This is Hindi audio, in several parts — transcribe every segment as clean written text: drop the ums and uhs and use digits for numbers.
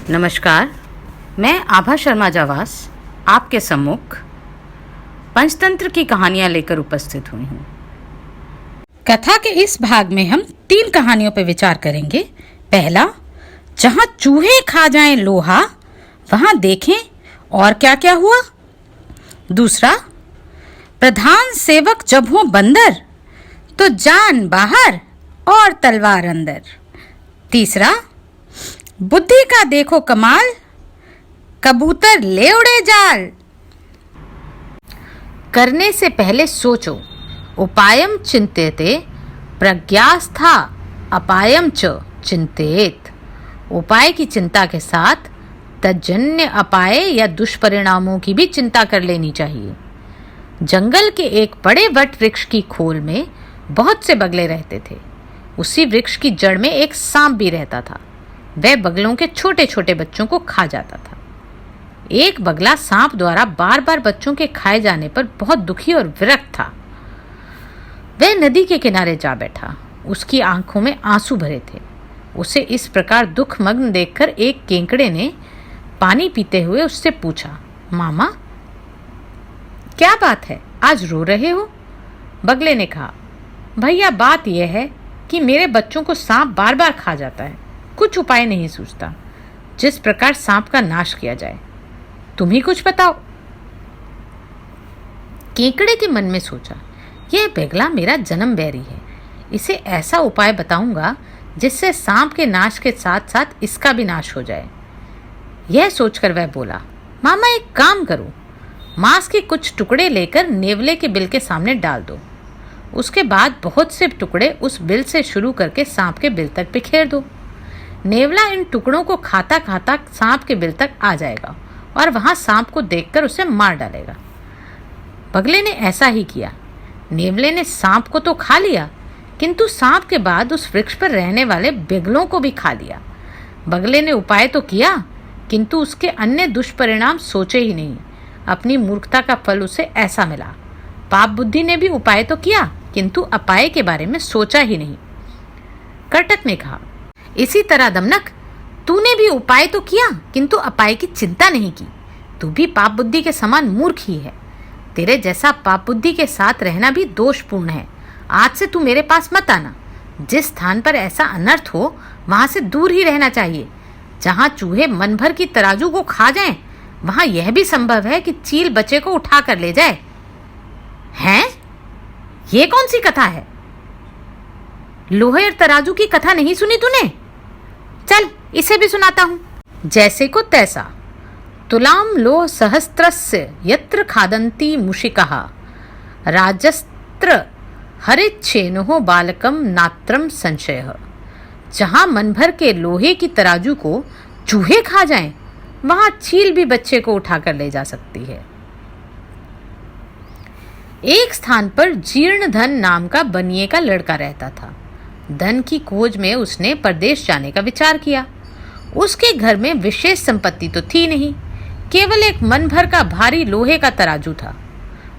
नमस्कार, मैं आभा शर्मा जावास आपके सम्मुख पंचतंत्र की कहानियां लेकर उपस्थित हुई हूँ। कथा के इस भाग में हम 3 कहानियों पर विचार करेंगे। पहला, जहाँ चूहे खा जाएं लोहा, वहाँ देखें और क्या क्या हुआ। दूसरा, प्रधान सेवक जब हो बंदर, तो जान बाहर और तलवार अंदर। तीसरा, बुद्धि का देखो कमाल, कबूतर ले उड़े जाल। करने से पहले सोचो, उपायम चिंत्यते प्रज्ञास्था अपायम च चिंतेत। उपाय की चिंता के साथ तज्जन्य अपाय या दुष्परिणामों की भी चिंता कर लेनी चाहिए। जंगल के एक बड़े वट वृक्ष की खोल में बहुत से बगले रहते थे। उसी वृक्ष की जड़ में एक सांप भी रहता था। वह बगलों के छोटे छोटे बच्चों को खा जाता था। एक बगला सांप द्वारा बार बार बच्चों के खाए जाने पर बहुत दुखी और विरक्त था। वह नदी के किनारे जा बैठा। उसकी आंखों में आंसू भरे थे। उसे इस प्रकार दुखमग्न देखकर एक केकड़े ने पानी पीते हुए उससे पूछा, मामा क्या बात है, आज रो रहे हो? बगले ने कहा, भैया बात यह है कि मेरे बच्चों को सांप बार बार खा जाता है। कुछ उपाय नहीं सूझता जिस प्रकार सांप का नाश किया जाए। तुम ही कुछ बताओ। केकड़े के मन में सोचा, यह बगला मेरा जन्म बैरी है। इसे ऐसा उपाय बताऊंगा जिससे सांप के नाश के साथ साथ इसका भी नाश हो जाए। यह सोचकर वह बोला, मामा एक काम करो, मांस के कुछ टुकड़े लेकर नेवले के बिल के सामने डाल दो। उसके बाद बहुत से टुकड़े उस बिल से शुरू करके सांप के बिल तक बिखेर दो। नेवला इन टुकड़ों को खाता खाता सांप के बिल तक आ जाएगा और वहां सांप को देखकर उसे मार डालेगा। बगले ने ऐसा ही किया। नेवले ने सांप को तो खा लिया, किंतु सांप के बाद उस वृक्ष पर रहने वाले बिगलों को भी खा लिया। बगले ने उपाय तो किया, किंतु उसके अन्य दुष्परिणाम सोचे ही नहीं। अपनी मूर्खता का फल उसे ऐसा मिला। पाप बुद्धि ने भी उपाय तो किया, किंतु अपाय के बारे में सोचा ही नहीं। कर्टक ने कहा, इसी तरह दमनक, तूने भी उपाय तो किया, किंतु अपाय की चिंता नहीं की। तू भी पाप बुद्धि के समान मूर्ख ही है। तेरे जैसा पाप बुद्धि के साथ रहना भी दोषपूर्ण है। आज से तू मेरे पास मत आना। जिस स्थान पर ऐसा अनर्थ हो वहां से दूर ही रहना चाहिए। जहां चूहे मन भर की तराजू को खा जाएं, वहां यह भी संभव है कि चील बच्चे को उठा कर ले जाए। हैं? ये कौन सी कथा है? लोहे और तराजू की कथा नहीं सुनी तूने? चल इसे भी सुनाता हूं। जैसे को तैसा, तुलाम लोह सहस्त्रस्य यत्र खादन्ति मुशिकः, राजस्त्र हरिच्छेनो बालकम नात्रम संशयः। जहां मन भर के लोहे की तराजू को चूहे खा जाएं, वहां चील भी बच्चे को उठाकर ले जा सकती है। एक स्थान पर जीर्ण धन नाम का बनिए का लड़का रहता था। धन की खोज में उसने परदेश जाने का विचार किया। उसके घर में विशेष संपत्ति तो थी नहीं, केवल एक मन भर का भारी लोहे का तराजू था।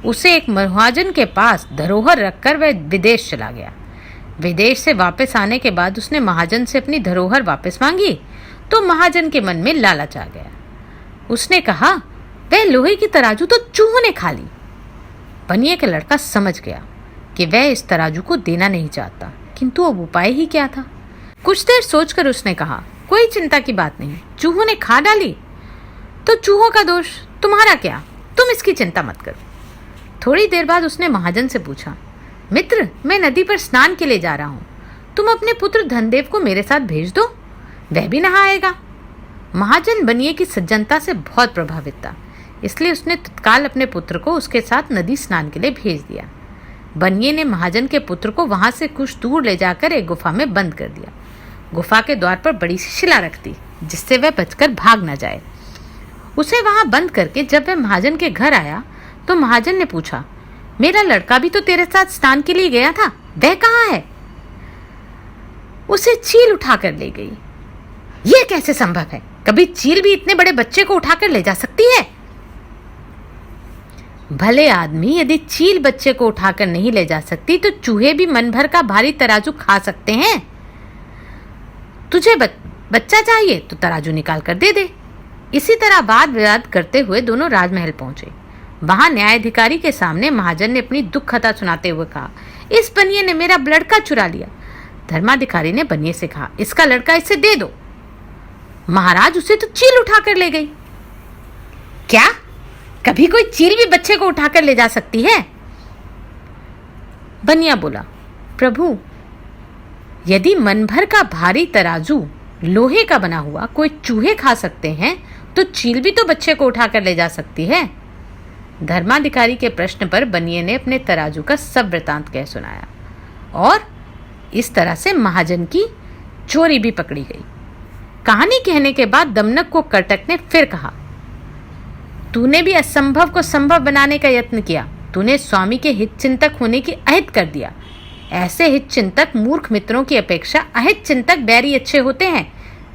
उसे एक महाजन के पास धरोहर रखकर वह विदेश चला गया। विदेश से वापस आने के बाद उसने महाजन से अपनी धरोहर वापस मांगी तो महाजन के मन में लालच आ गया। उसने कहा, वह लोहे की तराजू तो चूहों ने खा ली। बनिए का लड़का समझ गया कि वह इस तराजू को देना नहीं चाहता, किंतु अब उपाय ही क्या था। कुछ देर सोचकर उसने कहा, कोई चिंता की बात नहीं, चूहों ने खा डाली तो चूहों का दोष, तुम्हारा क्या, तुम इसकी चिंता मत करो। थोड़ी देर बाद उसने महाजन से पूछा, मित्र, मैं नदी पर स्नान के लिए जा रहा हूँ, तुम अपने पुत्र धनदेव को मेरे साथ भेज दो, वह भी नहाएगा। महाजन बनिए की सज्जनता से बहुत प्रभावित था, इसलिए उसने तत्काल अपने पुत्र को उसके साथ नदी स्नान के लिए भेज दिया। बनिए ने महाजन के पुत्र को वहां से कुछ दूर ले जाकर एक गुफा में बंद कर दिया। गुफा के द्वार पर बड़ी सी शिला रख दी, जिससे वह बचकर भाग न जाए। उसे वहां बंद करके जब वह महाजन के घर आया तो महाजन ने पूछा, मेरा लड़का भी तो तेरे साथ स्नान के लिए गया था, वह कहाँ है? उसे चील उठाकर ले गई। यह कैसे संभव है? कभी चील भी इतने बड़े बच्चे को उठाकर ले जा सकती है? भले आदमी यदि चील बच्चे को उठाकर नहीं ले जा सकती तो चूहे भी मन भर का भारी तराजू खा सकते हैं। बच्चा चाहिए तो तराजू निकाल कर दे दे। इसी तरह वाद विवाद करते हुए दोनों राजमहल पहुंचे। वहां न्यायाधिकारी के सामने महाजन ने अपनी दुख कथा सुनाते हुए कहा, इस बनिए ने मेरा लड़का चुरा लिया। धर्माधिकारी ने बनिए से कहा, इसका लड़का इसे दे दो। महाराज उसे तो चील उठाकर ले गई। क्या कभी कोई चील भी बच्चे को उठाकर ले जा सकती है? बनिया बोला, प्रभु, यदि मन भर का भारी तराजू लोहे का बना हुआ कोई चूहे खा सकते हैं तो चील भी तो बच्चे को उठाकर ले जा सकती है। धर्माधिकारी के प्रश्न पर बनिए ने अपने तराजू का सब वृतांत कह सुनाया और इस तरह से महाजन की चोरी भी पकड़ी गई। कहानी कहने के बाद दमनक को कर्टक ने फिर कहा, तूने भी असंभव को संभव बनाने का यत्न किया। तूने स्वामी के हित चिंतक होने की अहित कर दिया। ऐसे हित चिंतक मूर्ख मित्रों की अपेक्षा अहित चिंतक बैरी अच्छे होते हैं।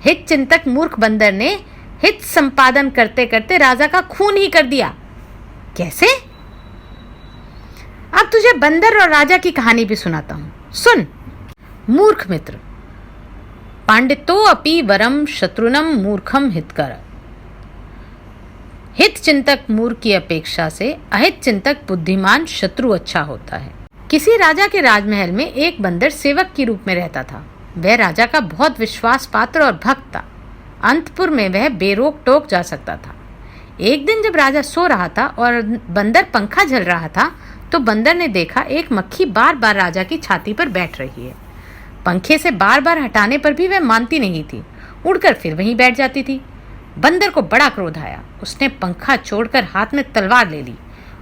हित चिंतक मूर्ख बंदर ने हित संपादन करते करते राजा का खून ही कर दिया। कैसे? अब तुझे बंदर और राजा की कहानी भी सुनाता हूं, सुन। मूर्ख मित्र, पांडितो अपि वरम शत्रुनम मूर्खम हितकर। हित चिंतक मूर्ख की अपेक्षा से अहित चिंतक बुद्धिमान शत्रु अच्छा होता है। किसी राजा के राजमहल में एक बंदर सेवक के रूप में रहता था। वह राजा का बहुत विश्वास पात्र और भक्त था। अंतपुर में वह बेरोक टोक जा सकता था। एक दिन जब राजा सो रहा था और बंदर पंखा झल रहा था तो बंदर ने देखा एक मक्खी बार बार राजा की छाती पर बैठ रही है। पंखे से बार बार हटाने पर भी वह मानती नहीं थी, उड़कर फिर वहीं बैठ जाती थी। बंदर को बड़ा क्रोध आया। उसने पंखा छोड़कर हाथ में तलवार ले ली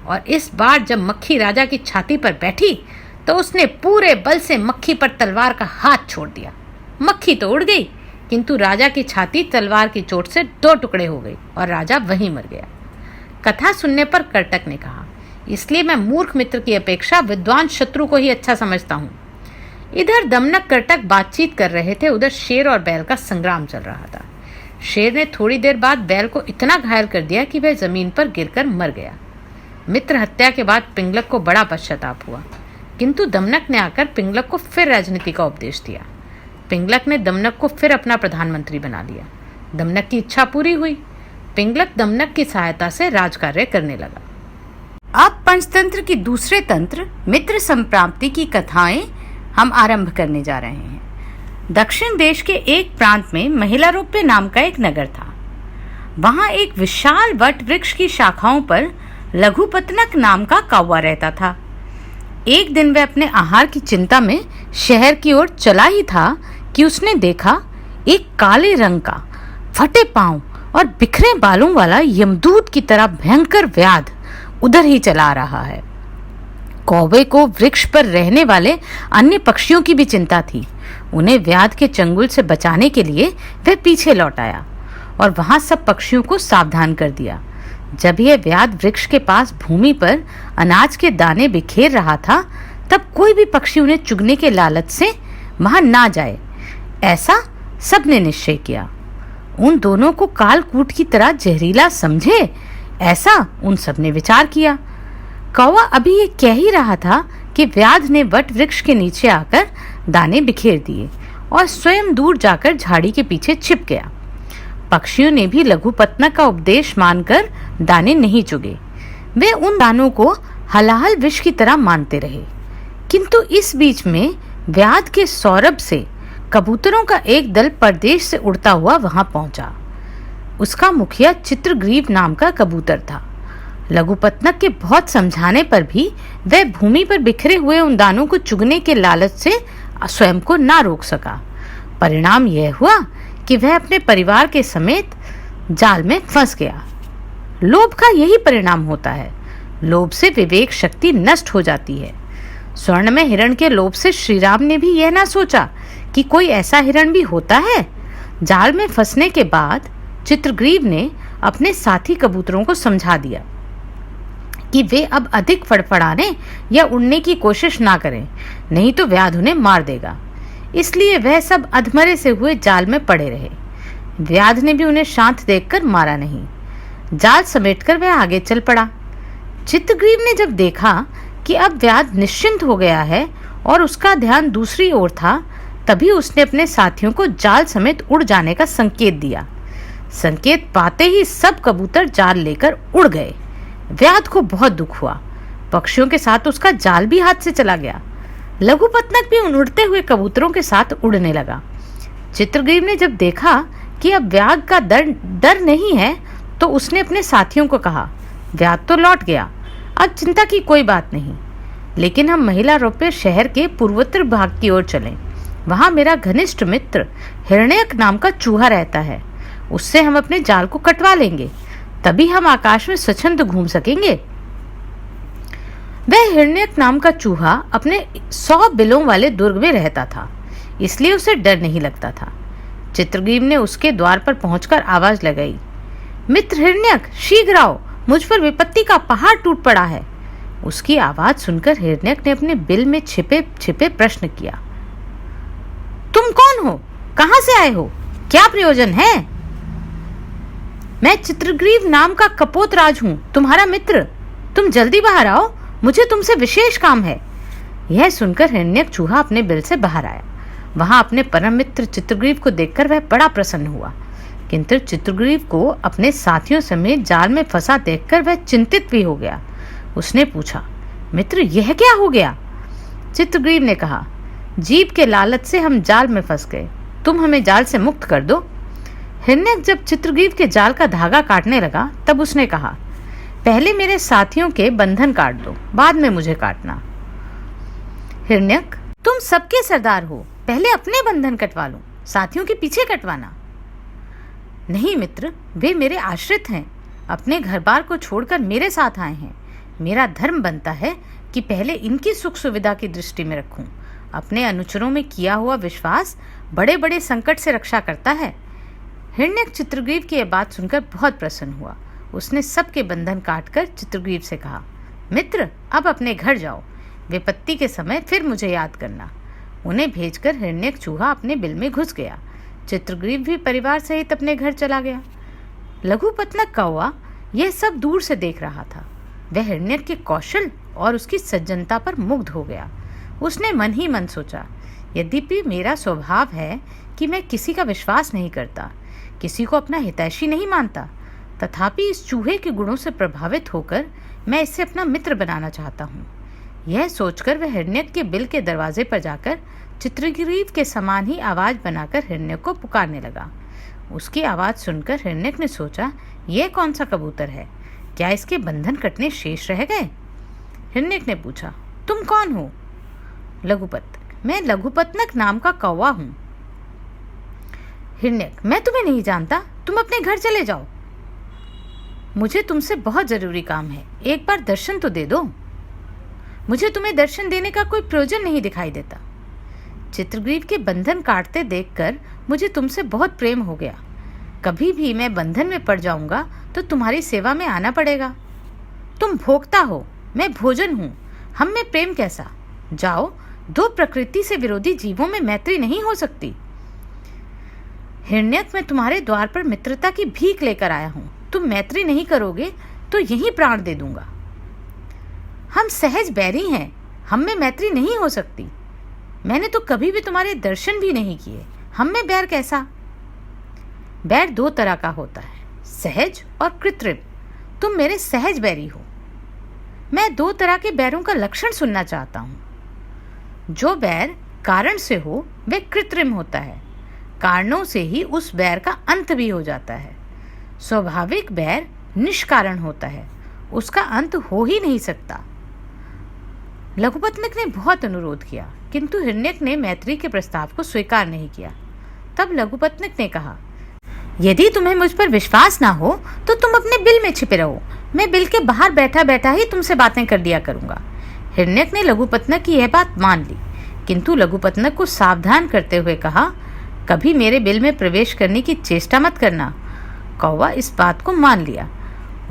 और इस बार जब मक्खी राजा की छाती पर बैठी तो उसने पूरे बल से मक्खी पर तलवार का हाथ छोड़ दिया। मक्खी तो उड़ गई किंतु राजा की छाती तलवार की चोट से 2 टुकड़े हो गई और राजा वहीं मर गया। कथा सुनने पर कर्टक ने कहा, इसलिए मैं मूर्ख मित्र की अपेक्षा विद्वान शत्रु को ही अच्छा समझता हूँ। इधर दमनक कर्टक बातचीत कर रहे थे, उधर शेर और बैल का संग्राम चल रहा था। शेर ने थोड़ी देर बाद बैल को इतना घायल कर दिया कि वह जमीन पर गिरकर मर गया। मित्र हत्या के बाद पिंगलक को बड़ा पश्चाताप हुआ, किंतु दमनक ने आकर पिंगलक को फिर राजनीति का उपदेश दिया। पिंगलक ने दमनक को फिर अपना प्रधानमंत्री बना लिया। दमनक की इच्छा पूरी हुई। पिंगलक दमनक की सहायता से राजकार्य करने लगा। अब पंचतंत्र की दूसरे तंत्र मित्र संप्राप्ति की कथाएं हम आरंभ करने जा रहे हैं। दक्षिण देश के एक प्रांत में महिलारोप्य नाम का एक नगर था। वहां एक विशाल वट वृक्ष की शाखाओं पर लघुपतनक नाम का कौवा रहता था। एक दिन वह अपने आहार की चिंता में शहर की ओर चला ही था कि उसने देखा एक काले रंग का, फटे पांव और बिखरे बालों वाला यमदूत की तरह भयंकर व्याध उधर ही चला रहा है। कौवे को वृक्ष पर रहने वाले अन्य पक्षियों की भी चिंता थी। उन्हें व्याध के चंगुल से बचाने के लिए वह पीछे लौट आया और वहां सब पक्षियों को सावधान कर दिया। जब यह व्याध वृक्ष के पास भूमि पर अनाज के दाने बिखेर रहा था तब कोई भी पक्षी उन्हें चुगने के लालच से वहां ना जाए, ऐसा सबने निश्चय किया। उन दोनों को कालकूट की तरह जहरीला समझे, ऐसा उन सब ने विचार किया। कौवा अभी ये कह ही रहा था कि व्याध ने वट वृक्ष के नीचे आकर दाने बिखेर दिए और स्वयं दूर जाकर झाड़ी के पीछे छिप गया। पक्षियों ने भी लघुपतनक का उपदेश मानकर दाने नहीं चुगे। वे उन दानों को हलाहल विष की तरह मानते रहे। किंतु इस बीच में व्याध के सौरभ से कबूतरों का एक दल परदेश से उड़ता हुआ वहां पहुंचा। उसका मुखिया चित्रग्रीव नाम का कबूतर था। लघुपतनक के बहुत समझाने पर भी वह भूमि पर बिखरे हुए उन दानों को चुगने के लालच से स्वयं को ना रोक सका। परिणाम यह हुआ कि वह अपने परिवार के समेत जाल में फंस गया। लोभ का यही परिणाम होता है। लोभ से विवेक शक्ति नष्ट हो जाती है। स्वर्ण में हिरण के लोभ से श्री राम ने भी यह ना सोचा कि कोई ऐसा हिरण भी होता है। जाल में फंसने के बाद चित्रग्रीव ने अपने साथी कबूतरों को समझा दिया कि वे अब अधिक फड़फड़ाने या उड़ने की कोशिश ना करें, नहीं तो व्याध उन्हें मार देगा। इसलिए वह सब अधमरे से हुए जाल में पड़े रहे। व्याध ने भी उन्हें शांत देखकर मारा नहीं। जाल समेटकर वह आगे चल पड़ा। चित्रग्रीव ने जब देखा कि अब व्याध निश्चिंत हो गया है और उसका ध्यान दूसरी ओर था, तभी उसने अपने साथियों को जाल समेत उड़ जाने का संकेत दिया। संकेत पाते ही सब कबूतर जाल लेकर उड़ गए। व्याध को बहुत दुख हुआ। पक्षियों के साथ उसका जाल भी हाथ से चला गया। लघुपतनक भी उन उड़ते हुए कबूतरों के साथ उड़ने लगा। चित्रग्रीव ने जब देखा कि अब व्याध का डर नहीं है तो उसने अपने साथियों को कहा, व्याध तो लौट गया, अब चिंता की कोई बात नहीं, लेकिन हम महिला रोपे शहर के पूर्वोत्तर भाग की ओर चलें। वहां मेरा घनिष्ठ मित्र हिरण्यक नाम का चूहा रहता है। उससे हम अपने जाल को कटवा लेंगे, तभी हम आकाश में स्वच्छंद घूम सकेंगे। वह हिरण्यक नाम का चूहा अपने 100 बिलों वाले दुर्ग में रहता था, इसलिए उसे डर नहीं लगता था। चित्रग्रीव ने उसके द्वार पर पहुंचकर आवाज लगाई, मित्र हिरण्यक, शीघ्र आओ, मुझ पर विपत्ति का पहाड़ टूट पड़ा है। उसकी आवाज सुनकर हिरण्यक ने अपने बिल में छिपे छिपे प्रश्न किया, तुम कौन हो, कहां से आए हो, क्या प्रयोजन है? मैं चित्रग्रीव नाम का कपोतराज हूं, तुम्हारा मित्र। तुम जल्दी बाहर आओ, मुझे तुमसे विशेष काम है। यह सुनकर हिरण्यक चूहा अपने बिल से बाहर आया। वहां अपने परम मित्र चित्रग्रीव को देखकर वह बड़ा प्रसन्न हुआ, किंतु चित्रग्रीव को अपने साथियों समेत जाल में फंसा देखकर वह चिंतित भी हो गया। उसने पूछा, मित्र यह क्या हो गया? चित्रग्रीव ने कहा, जीभ के लालच से हम जाल में फंस गए, तुम हमें जाल से मुक्त कर दो। हिरण्यक जब चित्रग्रीव के जाल का धागा काटने लगा तब उसने कहा, पहले मेरे साथियों के बंधन काट दो, बाद में मुझे काटना। हिरण्यक, तुम सबके सरदार हो, पहले अपने बंधन कटवा लो, साथियों के पीछे कटवाना। नहीं मित्र, वे मेरे आश्रित हैं, अपने घर बार को छोड़कर मेरे साथ आए हैं। मेरा धर्म बनता है कि पहले इनकी सुख सुविधा की दृष्टि में रखूं। अपने अनुचरों में किया हुआ विश्वास बड़े बड़े संकट से रक्षा करता है। हिरण्यक चित्रग्रीव की यह बात सुनकर बहुत प्रसन्न हुआ। उसने सबके बंधन काटकर चित्रग्रीव से कहा, मित्र अब अपने घर जाओ, विपत्ति के समय फिर मुझे याद करना। उन्हें भेजकर हिरण्यक चूहा अपने बिल में घुस गया। चित्रग्रीव भी परिवार सहित अपने घर चला गया। लघुपतनक कौवा यह सब दूर से देख रहा था। वह हिरण्यक के कौशल और उसकी सज्जनता पर मुग्ध हो गया। उसने मन ही मन सोचा, यद्यपि मेरा स्वभाव है कि मैं किसी का विश्वास नहीं करता, किसी को अपना हितैषी नहीं मानता, तथापि इस चूहे के गुणों से प्रभावित होकर मैं इसे अपना मित्र बनाना चाहता हूँ। यह सोचकर वह हिरण्यक के बिल के दरवाजे पर जाकर चित्रग्रीव के समान ही आवाज बनाकर हिरण्यक को पुकारने लगा। उसकी आवाज सुनकर हिरण्यक ने सोचा, यह कौन सा कबूतर है, क्या इसके बंधन कटने शेष रह गए? हिरण्यक ने पूछा, तुम कौन हो? लघुपतनक, मैं लघुपतनक नाम का कौवा हूं। हिरण्यक, मैं तुम्हें नहीं जानता, तुम अपने घर चले जाओ, मुझे तुमसे बहुत जरूरी काम है, एक बार दर्शन तो दे दो। मुझे तुम्हें दर्शन देने का कोई प्रयोजन नहीं दिखाई देता। चित्रग्रीव के बंधन काटते देखकर मुझे तुमसे बहुत प्रेम हो गया। कभी भी मैं बंधन में पड़ जाऊंगा तो तुम्हारी सेवा में आना पड़ेगा। तुम भोक्ता हो, मैं भोजन हूं, हम में प्रेम कैसा? जाओ, दो प्रकृति से विरोधी जीवों में मैत्री नहीं हो सकती। हिरण्यक, मैं तुम्हारे द्वार पर मित्रता की भीख लेकर आया हूं, तुम मैत्री नहीं करोगे तो यहीं प्राण दे दूंगा। हम सहज बैरी हैं, हम में मैत्री नहीं हो सकती। मैंने तो कभी भी तुम्हारे दर्शन भी नहीं किए, हम में बैर कैसा? बैर दो तरह का होता है, सहज और कृत्रिम। तुम मेरे सहज बैरी हो। मैं दो तरह के बैरों का लक्षण सुनना चाहता हूं। जो बैर कारण से हो वह कृत्रिम होता है, कारणों से ही उस बैर का अंत भी हो जाता है। स्वाभाविक बैर निष्कारण होता है, उसका अंत हो ही नहीं सकता। लघुपतनक ने बहुत अनुरोध किया, किंतु हिरण्यक ने मैत्री के प्रस्ताव को स्वीकार नहीं किया। तब लघुपतनक ने कहा, यदि तुम्हें मुझ पर विश्वास ना हो तो तुम अपने बिल में छिपे रहो, मैं बिल के बाहर बैठा बैठा ही तुमसे बातें कर दिया करूंगा। हिरण्यक ने लघुपतनक की यह बात मान ली, किंतु लघुपतनक को सावधान करते हुए कहा, कभी मेरे बिल में प्रवेश करने की चेष्टा मत करना। कौवा इस बात को मान लिया।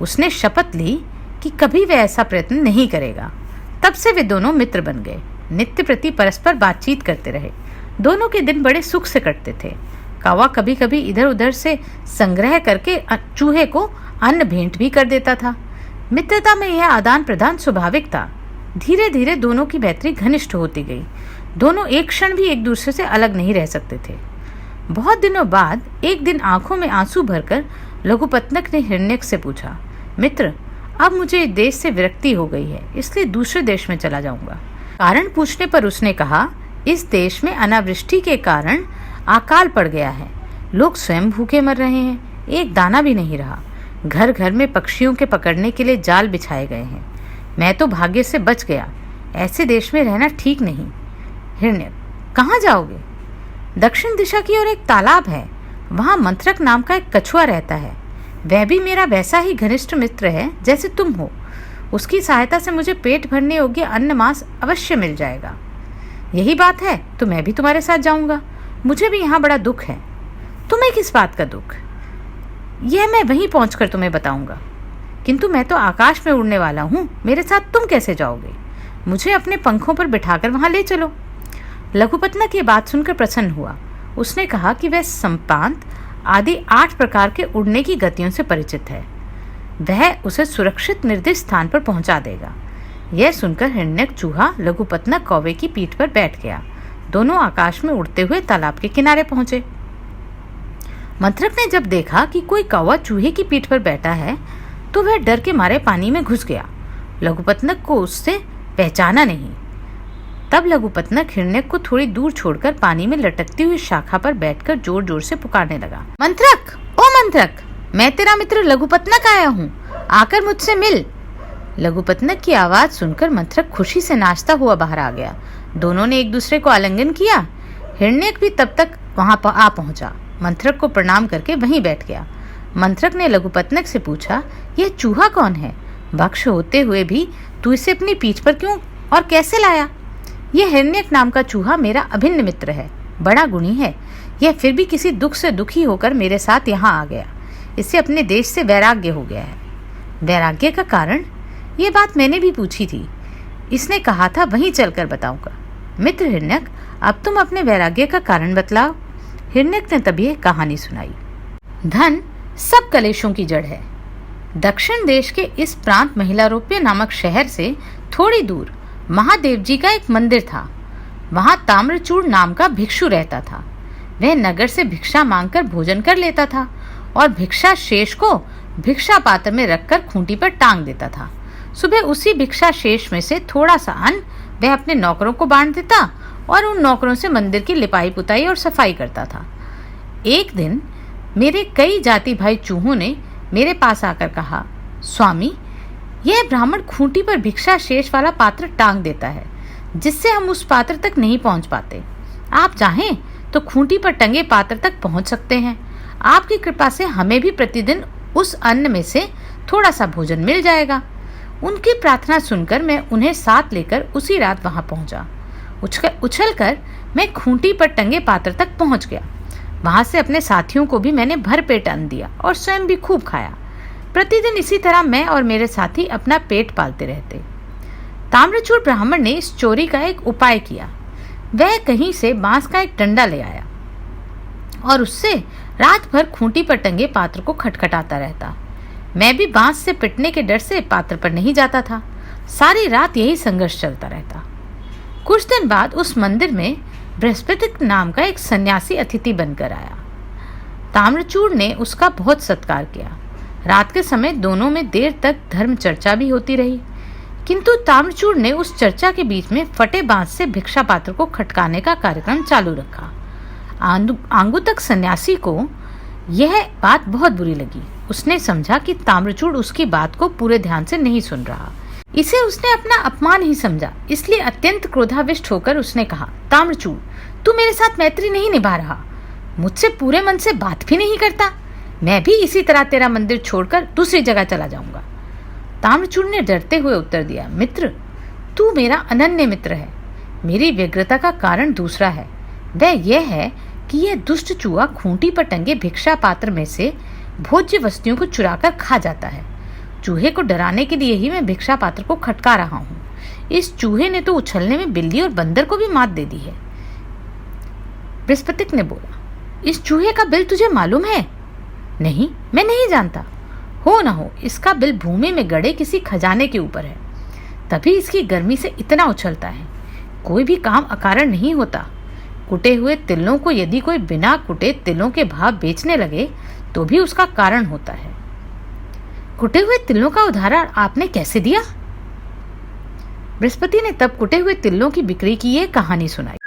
उसने शपथ ली कि कभी वह ऐसा प्रयत्न नहीं करेगा। तब से वे दोनों मित्र बन गए, नित्य प्रति परस्पर बातचीत करते रहे। दोनों के दिन बड़े सुख से कटते थे। कौवा कभी कभी इधर उधर से संग्रह करके चूहे को अन्न भेंट भी कर देता था। मित्रता में यह आदान प्रदान स्वाभाविक था। धीरे धीरे दोनों की मैत्री घनिष्ठ होती गई। दोनों एक क्षण भी एक दूसरे से अलग नहीं रह सकते थे। बहुत दिनों बाद एक दिन आंखों में आंसू भरकर लघुपतनक ने हिरण्यक से पूछा, मित्र, अब मुझे इस देश से विरक्ति हो गई है, इसलिए दूसरे देश में चला जाऊंगा। कारण पूछने पर उसने कहा, इस देश में अनावृष्टि के कारण अकाल पड़ गया है। लोग स्वयं भूखे मर रहे हैं, एक दाना भी नहीं रहा। घर घर में पक्षियों के पकड़ने के लिए जाल बिछाए गए हैं। मैं तो भाग्य से बच गया। ऐसे देश में रहना ठीक नहीं। हिरण्यक, कहाँ जाओगे? दक्षिण दिशा की ओर एक तालाब है, वहाँ मंत्रक नाम का एक कछुआ रहता है। वह भी मेरा वैसा ही घनिष्ठ मित्र है जैसे तुम हो। उसकी सहायता से मुझे पेट भरने योग्य अन्न मांस अवश्य मिल जाएगा। यही बात है तो मैं भी तुम्हारे साथ जाऊंगा। मुझे भी यहाँ बड़ा दुख है। तुम्हें किस बात का दुख? यह मैं वहीं पहुंचकर तुम्हें बताऊंगा। किंतु मैं तो आकाश में उड़ने वाला हूँ, मेरे साथ तुम कैसे जाओगे? मुझे अपने पंखों पर बिठाकर वहां ले चलो। लघुपतनक ये बात सुनकर प्रसन्न हुआ। उसने कहा कि वह संपात आदि 8 प्रकार के उड़ने की गतियों से परिचित है। वह उसे सुरक्षित निर्दिष्ट स्थान पर पहुंचा देगा। यह सुनकर हिरण्यक चूहा लघुपतनक कौवे की पीठ पर बैठ गया। दोनों आकाश में उड़ते हुए तालाब के किनारे पहुंचे। मंत्रक ने जब देखा कि कोई कौवा चूहे की पीठ पर बैठा है तो वह डर के मारे पानी में घुस गया। लघुपतनक को उससे पहचाना नहीं। तब लघुपतनक हिरण्यक को थोड़ी दूर छोड़कर पानी में लटकती हुई शाखा पर बैठकर जोर जोर से पुकारने लगा, मंत्रक, ओ मंत्रक, मैं तेरा मित्र लघुपतनक आया हूँ, आकर मुझसे मिल। लघुपतनक की आवाज सुनकर मंत्रक खुशी से नाचता हुआ बाहर आ गया। दोनों ने एक दूसरे को आलिंगन किया। हिरण्यक भी तब तक वहां आ पहुंचा। मंत्रक को प्रणाम करके वहीं बैठ गया। मंत्रक ने लघुपतनक से पूछा, यह चूहा कौन है? भक्ष होते हुए भी तू इसे अपनी पीठ पर क्यों और कैसे लाया? यह हिरण्यक नाम का चूहा मेरा अभिन्न मित्र है, बड़ा गुणी है। यह फिर भी किसी दुख से दुखी होकर मेरे साथ यहाँ आ गया। इसे अपने देश से वैराग्य हो गया है। वैराग्य का कारण? ये बात मैंने भी पूछी थी। इसने कहा था वहीं चलकर बताऊंगा। मित्र हिरण्यक, अब तुम अपने वैराग्य का कारण बतलाओ। हिरण्यक ने तब यह कहानी सुनाई। धन सब कलेशों की जड़ है। दक्षिण देश के इस प्रांत महिलारोप्य नामक शहर से थोड़ी दूर महादेव जी का एक मंदिर था। वहां ताम्रचूड़ नाम का भिक्षु रहता था। वह नगर से भिक्षा मांगकर भोजन कर लेता था और भिक्षा शेष को भिक्षा पात्र में रखकर खूंटी पर टांग देता था। सुबह उसी भिक्षा शेष में से थोड़ा सा अन्न वह अपने नौकरों को बांट देता और उन नौकरों से मंदिर की लिपाई पुताई और सफाई करता था। एक दिन मेरे कई जाति भाई चूहों ने मेरे पास आकर कहा, स्वामी, यह ब्राह्मण खूंटी पर भिक्षा शेष वाला पात्र टांग देता है, जिससे हम उस पात्र तक नहीं पहुंच पाते। आप चाहें तो खूंटी पर टंगे पात्र तक पहुंच सकते हैं। आपकी कृपा से हमें भी प्रतिदिन उस अन्न में से थोड़ा सा भोजन मिल जाएगा। उनकी प्रार्थना सुनकर मैं उन्हें साथ लेकर उसी रात वहां पहुंचा। उछलकर मैं खूंटी पर टंगे पात्र तक पहुंच गया। वहां से अपने साथियों को भी मैंने भर पेट अन्न दिया और स्वयं भी खूब खाया। प्रतिदिन इसी तरह मैं और मेरे साथी अपना पेट पालते रहते। ताम्रचूड़ ब्राह्मण ने इस चोरी का एक उपाय किया। वह कहीं से बांस का एक डंडा ले आया और उससे रात भर खूंटी पर टंगे पात्र को खटखटाता रहता। मैं भी बांस से पिटने के डर से पात्र पर नहीं जाता था। सारी रात यही संघर्ष चलता रहता। कुछ दिन बाद उस मंदिर में बृहस्पति नाम का एक सन्यासी अतिथि बनकर आया। ताम्रचूड़ ने उसका बहुत सत्कार किया। रात के समय दोनों में देर तक धर्म चर्चा भी होती रही, किंतु ताम्रचूड़ ने उस चर्चा के बीच में फटे बांस से भिक्षा पात्र को खटकाने का कार्यक्रम चालू रखा। आंगुतक सन्यासी को यह बात बहुत बुरी लगी। उसने समझा कि ताम्रचूड़ उसकी बात को पूरे ध्यान से नहीं सुन रहा। इसे उसने अपना अपमान ही समझा, इसलिए अत्यंत क्रोधाविष्ट होकर उसने कहा, ताम्रचूड़, तू मेरे साथ मैत्री नहीं निभा रहा, मुझसे पूरे मन से बात भी नहीं करता। मैं भी इसी तरह तेरा मंदिर छोड़कर दूसरी जगह चला जाऊंगा। ताम्रचूड़ ने डरते हुए उत्तर दिया, मित्र, तू मेरा अनन्य मित्र है। मेरी व्यग्रता का कारण दूसरा है। वह यह है कि यह दुष्ट चूहा खूंटी पर टंगे भिक्षा पात्र में से भोज्य वस्तुओं को चुराकर खा जाता है। चूहे को डराने के लिए ही मैं भिक्षा पात्र को खटका रहा हूँ। इस चूहे ने तो उछलने में बिल्ली और बंदर को भी मात दे दी है। बृहस्पतिक ने बोला, इस चूहे का बिल तुझे मालूम है? नहीं, मैं नहीं जानता। हो ना हो इसका बिल भूमि में गड़े किसी खजाने के ऊपर है, तभी इसकी गर्मी से इतना उछलता है। कोई भी काम अकारण नहीं होता। कुटे हुए तिलों को यदि कोई बिना कुटे तिलों के भाव बेचने लगे तो भी उसका कारण होता है। कुटे हुए तिलों का उदाहरण आपने कैसे दिया? बृहस्पति ने तब कुटे हुए तिलों की बिक्री की ये कहानी सुनाई।